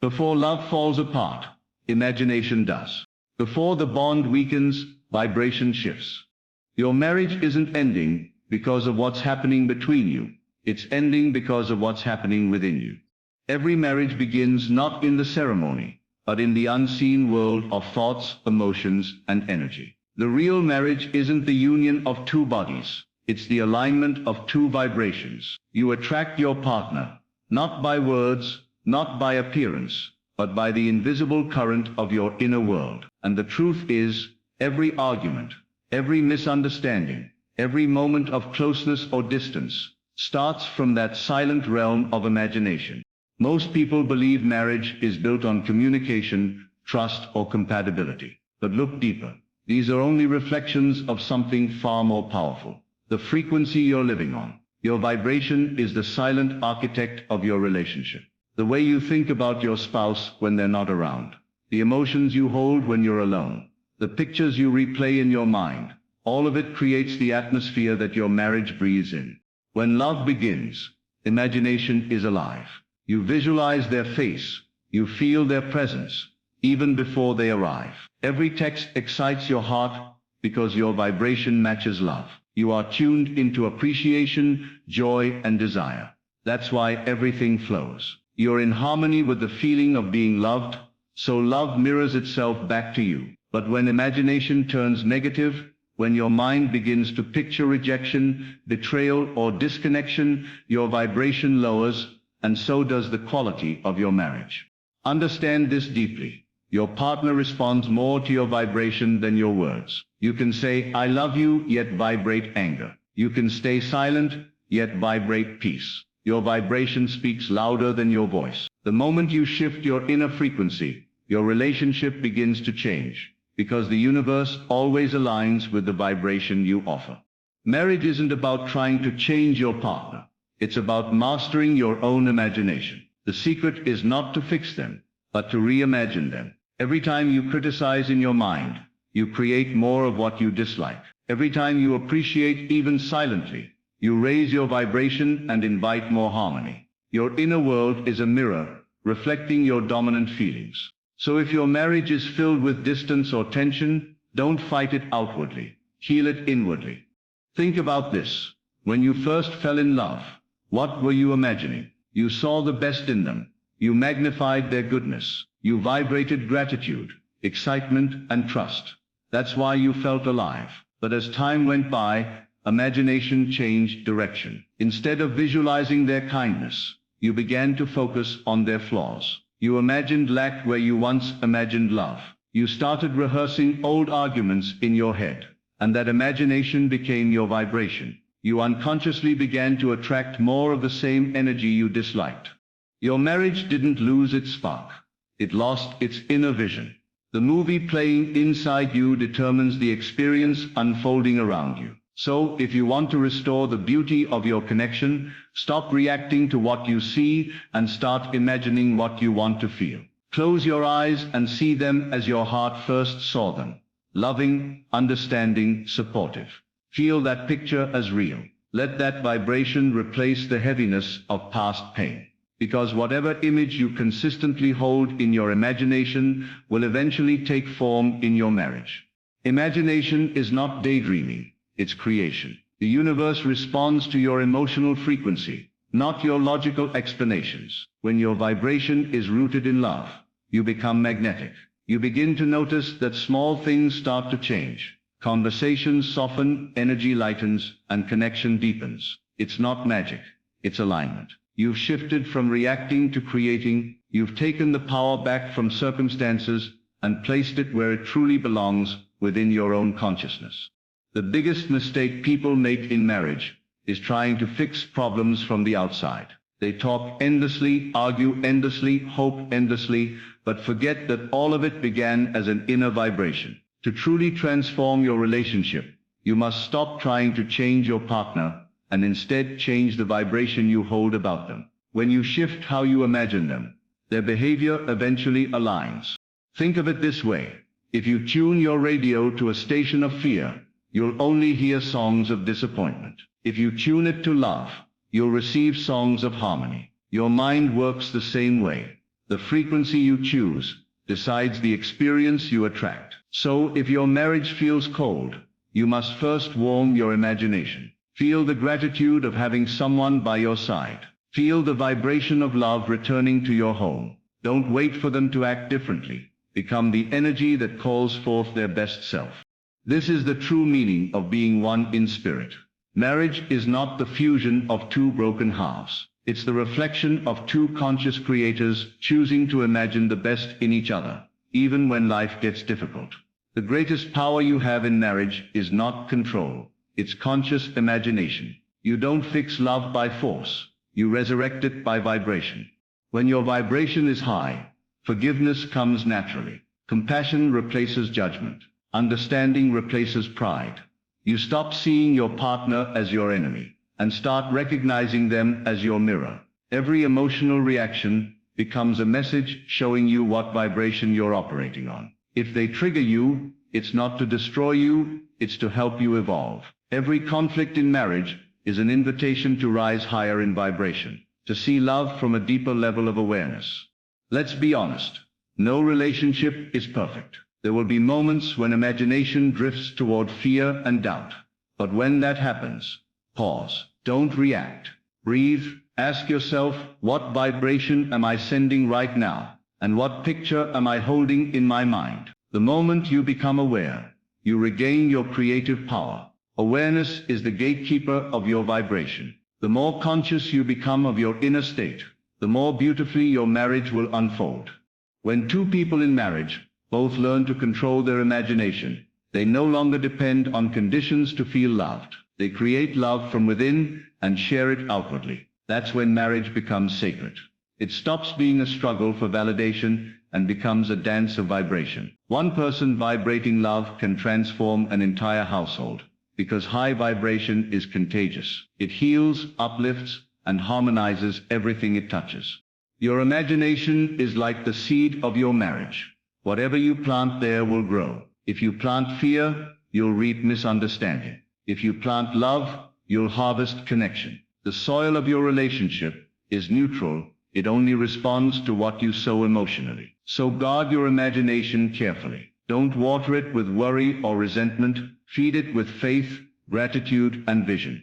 Before love falls apart, imagination does. Before the bond weakens, vibration shifts. Your marriage isn't ending because of what's happening between you. It's ending because of what's happening within you. Every marriage begins not in the ceremony, but in the unseen world of thoughts, emotions, and energy. The real marriage isn't the union of two bodies. It's the alignment of two vibrations. You attract your partner, not by words, not by appearance, but by the invisible current of your inner world. And the truth is, every argument, every misunderstanding, every moment of closeness or distance starts from that silent realm of imagination. Most people believe marriage is built on communication, trust, or compatibility. But look deeper. These are only reflections of something far more powerful. The frequency you're living on. Your vibration is the silent architect of your relationship. The way you think about your spouse when they're not around. The emotions you hold when you're alone. The pictures you replay in your mind. All of it creates the atmosphere that your marriage breathes in. When love begins, imagination is alive. You visualize their face. You feel their presence, even before they arrive. Every text excites your heart because your vibration matches love. You are tuned into appreciation, joy, and desire. That's why everything flows. You're in harmony with the feeling of being loved, so love mirrors itself back to you. But when imagination turns negative, when your mind begins to picture rejection, betrayal, or disconnection, your vibration lowers, and so does the quality of your marriage. Understand this deeply. Your partner responds more to your vibration than your words. You can say, "I love you," yet vibrate anger. You can stay silent, yet vibrate peace. Your vibration speaks louder than your voice. The moment you shift your inner frequency, your relationship begins to change, because the universe always aligns with the vibration you offer. Marriage isn't about trying to change your partner. It's about mastering your own imagination. The secret is not to fix them, but to reimagine them. Every time you criticize in your mind, you create more of what you dislike. Every time you appreciate, even silently, you raise your vibration and invite more harmony. Your inner world is a mirror, reflecting your dominant feelings. So if your marriage is filled with distance or tension, don't fight it outwardly. Heal it inwardly. Think about this. When you first fell in love, what were you imagining? You saw the best in them. You magnified their goodness. You vibrated gratitude, excitement, and trust. That's why you felt alive. But as time went by, imagination changed direction. Instead of visualizing their kindness, you began to focus on their flaws. You imagined lack where you once imagined love. You started rehearsing old arguments in your head, and that imagination became your vibration. You unconsciously began to attract more of the same energy you disliked. Your marriage didn't lose its spark. It lost its inner vision. The movie playing inside you determines the experience unfolding around you. So, if you want to restore the beauty of your connection, stop reacting to what you see and start imagining what you want to feel. Close your eyes and see them as your heart first saw them. Loving, understanding, supportive. Feel that picture as real. Let that vibration replace the heaviness of past pain. Because whatever image you consistently hold in your imagination will eventually take form in your marriage. Imagination is not daydreaming, it's creation. The universe responds to your emotional frequency, not your logical explanations. When your vibration is rooted in love, you become magnetic. You begin to notice that small things start to change. Conversations soften, energy lightens, and connection deepens. It's not magic, it's alignment. You've shifted from reacting to creating. You've taken the power back from circumstances and placed it where it truly belongs, within your own consciousness. The biggest mistake people make in marriage is trying to fix problems from the outside. They talk endlessly, argue endlessly, hope endlessly, but forget that all of it began as an inner vibration. To truly transform your relationship, you must stop trying to change your partner and instead change the vibration you hold about them. When you shift how you imagine them, their behavior eventually aligns. Think of it this way. If you tune your radio to a station of fear, you'll only hear songs of disappointment. If you tune it to love, you'll receive songs of harmony. Your mind works the same way. The frequency you choose decides the experience you attract. So if your marriage feels cold, you must first warm your imagination. Feel the gratitude of having someone by your side. Feel the vibration of love returning to your home. Don't wait for them to act differently. Become the energy that calls forth their best self. This is the true meaning of being one in spirit. Marriage is not the fusion of two broken halves. It's the reflection of two conscious creators choosing to imagine the best in each other, even when life gets difficult. The greatest power you have in marriage is not control. It's conscious imagination. You don't fix love by force. You resurrect it by vibration. When your vibration is high, forgiveness comes naturally. Compassion replaces judgment. Understanding replaces pride. You stop seeing your partner as your enemy and start recognizing them as your mirror. Every emotional reaction becomes a message showing you what vibration you're operating on. If they trigger you, it's not to destroy you, it's to help you evolve. Every conflict in marriage is an invitation to rise higher in vibration, to see love from a deeper level of awareness. Let's be honest, no relationship is perfect. There will be moments when imagination drifts toward fear and doubt. But when that happens, pause. Don't react. Breathe. Ask yourself, what vibration am I sending right now? And what picture am I holding in my mind? The moment you become aware, you regain your creative power. Awareness is the gatekeeper of your vibration. The more conscious you become of your inner state, the more beautifully your marriage will unfold. When two people in marriage both learn to control their imagination, they no longer depend on conditions to feel loved. They create love from within and share it outwardly. That's when marriage becomes sacred. It stops being a struggle for validation and becomes a dance of vibration. One person vibrating love can transform an entire household, because high vibration is contagious. It heals, uplifts, and harmonizes everything it touches. Your imagination is like the seed of your marriage. Whatever you plant there will grow. If you plant fear, you'll reap misunderstanding. If you plant love, you'll harvest connection. The soil of your relationship is neutral. It only responds to what you sow emotionally. So guard your imagination carefully. Don't water it with worry or resentment. Feed it with faith, gratitude, and vision.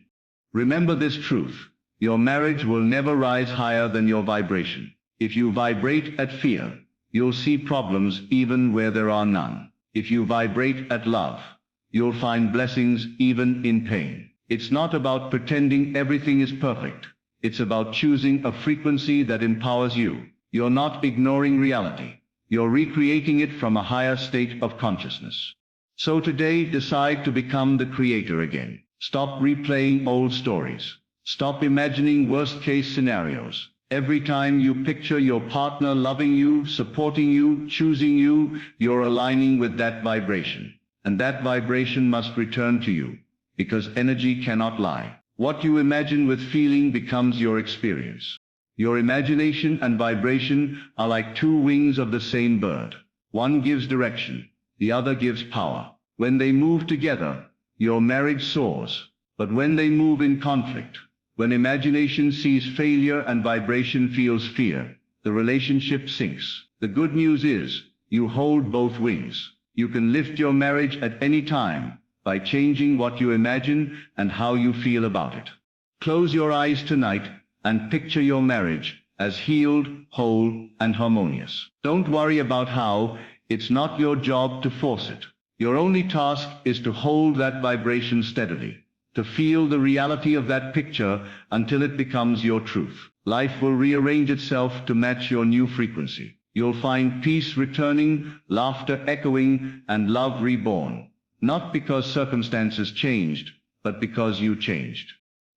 Remember this truth. Your marriage will never rise higher than your vibration. If you vibrate at fear, you'll see problems even where there are none. If you vibrate at love, you'll find blessings even in pain. It's not about pretending everything is perfect. It's about choosing a frequency that empowers you. You're not ignoring reality. You're recreating it from a higher state of consciousness. So today, decide to become the creator again. Stop replaying old stories. Stop imagining worst-case scenarios. Every time you picture your partner loving you, supporting you, choosing you, you're aligning with that vibration. And that vibration must return to you, because energy cannot lie. What you imagine with feeling becomes your experience. Your imagination and vibration are like two wings of the same bird. One gives direction, the other gives power. When they move together, your marriage soars. But when they move in conflict, when imagination sees failure and vibration feels fear, the relationship sinks. The good news is, you hold both wings. You can lift your marriage at any time by changing what you imagine and how you feel about it. Close your eyes tonight and picture your marriage as healed, whole, and harmonious. Don't worry about how. It's not your job to force it. Your only task is to hold that vibration steadily, to feel the reality of that picture until it becomes your truth. Life will rearrange itself to match your new frequency. You'll find peace returning, laughter echoing, and love reborn. Not because circumstances changed, but because you changed.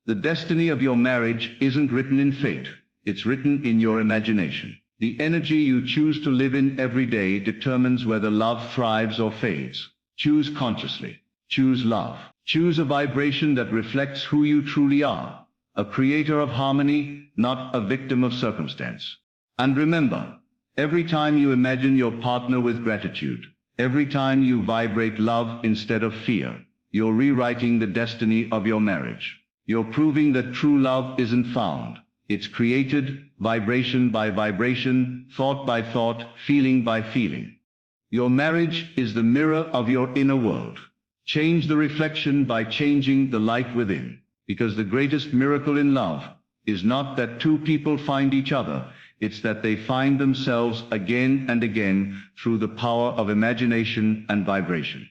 The destiny of your marriage isn't written in fate. It's written in your imagination. The energy you choose to live in every day determines whether love thrives or fades. Choose consciously. Choose love. Choose a vibration that reflects who you truly are, a creator of harmony, not a victim of circumstance. And remember, every time you imagine your partner with gratitude, every time you vibrate love instead of fear, you're rewriting the destiny of your marriage. You're proving that true love isn't found, It's created vibration by vibration, thought by thought, feeling by feeling. Your marriage is the mirror of your inner world. Change the reflection by changing the light within. Because the greatest miracle in love is not that two people find each other, it's that they find themselves again and again through the power of imagination and vibration.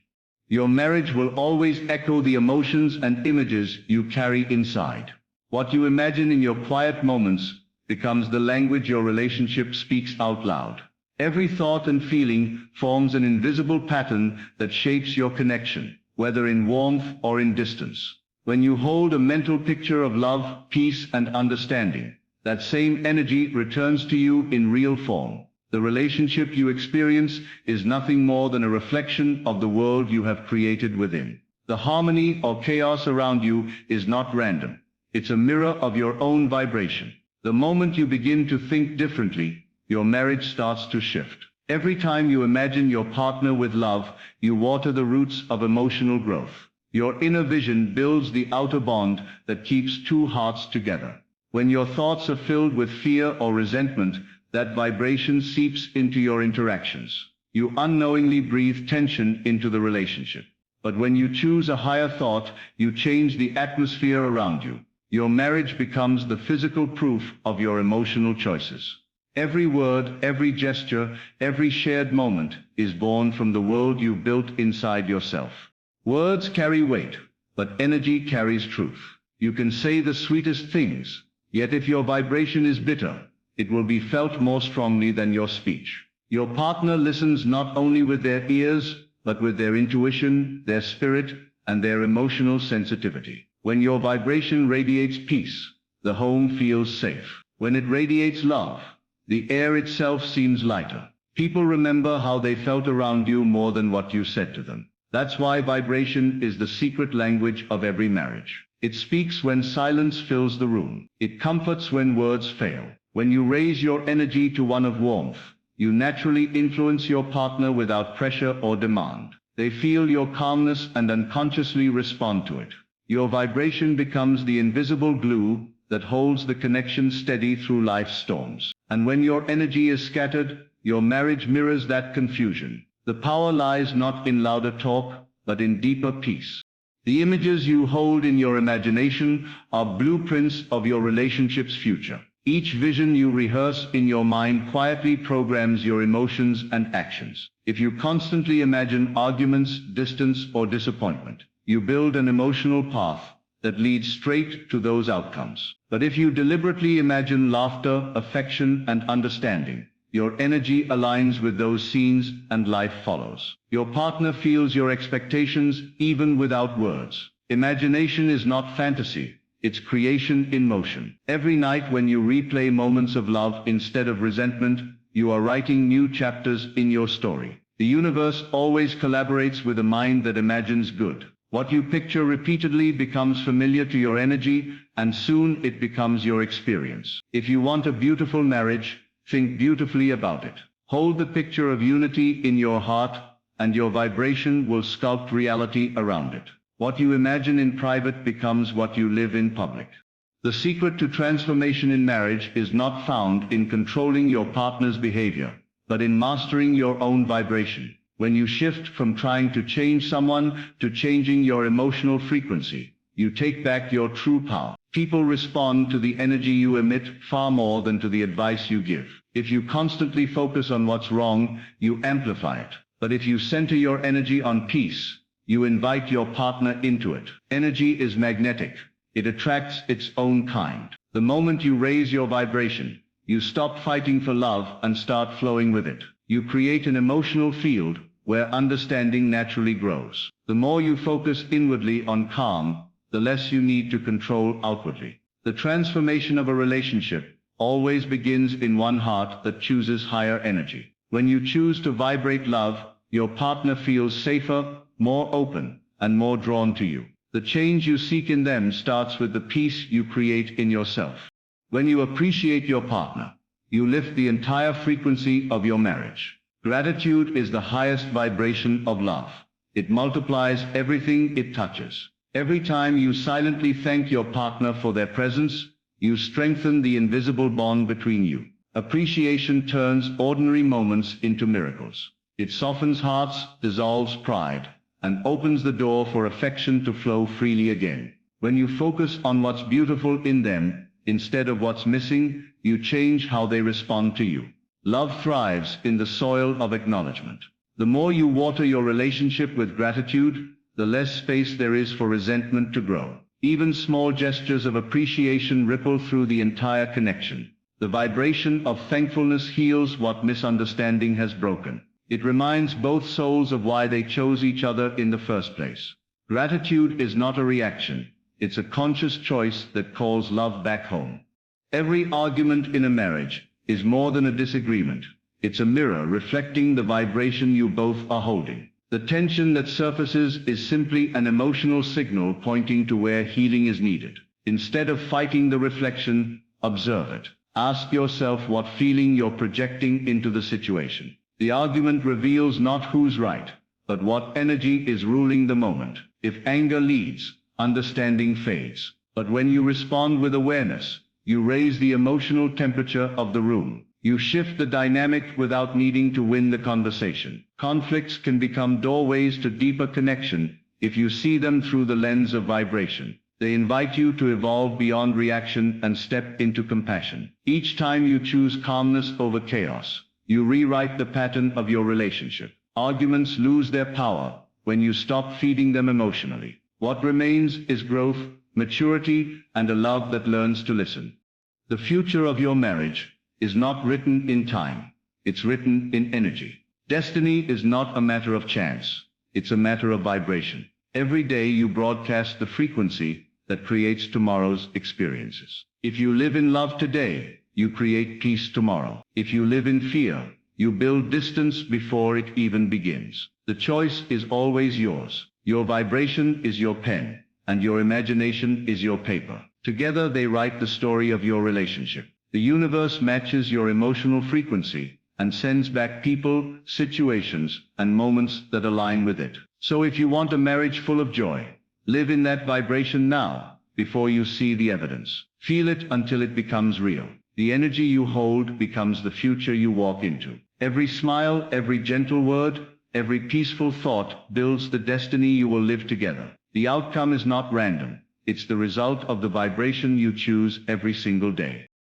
Your marriage will always echo the emotions and images you carry inside. What you imagine in your quiet moments becomes the language your relationship speaks out loud. Every thought and feeling forms an invisible pattern that shapes your connection, whether in warmth or in distance. When you hold a mental picture of love, peace, and understanding, that same energy returns to you in real form. The relationship you experience is nothing more than a reflection of the world you have created within. The harmony or chaos around you is not random. It's a mirror of your own vibration. The moment you begin to think differently, your marriage starts to shift. Every time you imagine your partner with love, you water the roots of emotional growth. Your inner vision builds the outer bond that keeps two hearts together. When your thoughts are filled with fear or resentment, that vibration seeps into your interactions. You unknowingly breathe tension into the relationship. But when you choose a higher thought, you change the atmosphere around you. Your marriage becomes the physical proof of your emotional choices. Every word, every gesture, every shared moment is born from the world you built inside yourself. Words carry weight, but energy carries truth. You can say the sweetest things, yet if your vibration is bitter, it will be felt more strongly than your speech. Your partner listens not only with their ears, but with their intuition, their spirit, and their emotional sensitivity. When your vibration radiates peace, the home feels safe. When it radiates love, the air itself seems lighter. People remember how they felt around you more than what you said to them. That's why vibration is the secret language of every marriage. It speaks when silence fills the room. It comforts when words fail. When you raise your energy to one of warmth, you naturally influence your partner without pressure or demand. They feel your calmness and unconsciously respond to it. Your vibration becomes the invisible glue that holds the connection steady through life's storms. And when your energy is scattered, your marriage mirrors that confusion. The power lies not in louder talk, but in deeper peace. The images you hold in your imagination are blueprints of your relationship's future. Each vision you rehearse in your mind quietly programs your emotions and actions. If you constantly imagine arguments, distance, or disappointment, you build an emotional path that leads straight to those outcomes. But if you deliberately imagine laughter, affection, and understanding, your energy aligns with those scenes and life follows. Your partner feels your expectations even without words. Imagination is not fantasy. It's creation in motion. Every night when you replay moments of love instead of resentment, you are writing new chapters in your story. The universe always collaborates with a mind that imagines good. What you picture repeatedly becomes familiar to your energy, and soon it becomes your experience. If you want a beautiful marriage, think beautifully about it. Hold the picture of unity in your heart, and your vibration will sculpt reality around it. What you imagine in private becomes what you live in public. The secret to transformation in marriage is not found in controlling your partner's behavior, but in mastering your own vibration. When you shift from trying to change someone to changing your emotional frequency, you take back your true power. People respond to the energy you emit far more than to the advice you give. If you constantly focus on what's wrong, you amplify it. But if you center your energy on peace, you invite your partner into it. Energy is magnetic. It attracts its own kind. The moment you raise your vibration, you stop fighting for love and start flowing with it. You create an emotional field where understanding naturally grows. The more you focus inwardly on calm, the less you need to control outwardly. The transformation of a relationship always begins in one heart that chooses higher energy. When you choose to vibrate love, your partner feels safer, more open, and more drawn to you. The change you seek in them starts with the peace you create in yourself. When you appreciate your partner, you lift the entire frequency of your marriage. Gratitude is the highest vibration of love. It multiplies everything it touches. Every time you silently thank your partner for their presence, You strengthen the invisible bond between you. Appreciation turns ordinary moments into miracles. It softens hearts, dissolves pride, and opens the door for affection to flow freely again. When you focus on what's beautiful in them, instead of what's missing, you change how they respond to you. Love thrives in the soil of acknowledgement. The more you water your relationship with gratitude, the less space there is for resentment to grow. Even small gestures of appreciation ripple through the entire connection. The vibration of thankfulness heals what misunderstanding has broken. It reminds both souls of why they chose each other in the first place. Gratitude is not a reaction. It's a conscious choice that calls love back home. Every argument in a marriage is more than a disagreement. It's a mirror reflecting the vibration you both are holding. The tension that surfaces is simply an emotional signal pointing to where healing is needed. Instead of fighting the reflection, observe it. Ask yourself what feeling you're projecting into the situation. The argument reveals not who's right, but what energy is ruling the moment. If anger leads, understanding fades. But when you respond with awareness, you raise the emotional temperature of the room. You shift the dynamic without needing to win the conversation. Conflicts can become doorways to deeper connection if you see them through the lens of vibration. They invite you to evolve beyond reaction and step into compassion. Each time you choose calmness over chaos, you rewrite the pattern of your relationship. Arguments lose their power when you stop feeding them emotionally. What remains is growth, maturity, and a love that learns to listen. The future of your marriage is not written in time. It's written in energy. Destiny is not a matter of chance. It's a matter of vibration. Every day you broadcast the frequency that creates tomorrow's experiences. If you live in love today, you create peace tomorrow. If you live in fear, you build distance before it even begins. The choice is always yours. Your vibration is your pen, and your imagination is your paper. Together they write the story of your relationship. The universe matches your emotional frequency and sends back people, situations, and moments that align with it. So if you want a marriage full of joy, live in that vibration now, before you see the evidence. Feel it until it becomes real. The energy you hold becomes the future you walk into. Every smile, every gentle word, every peaceful thought builds the destiny you will live together. The outcome is not random. It's the result of the vibration you choose every single day.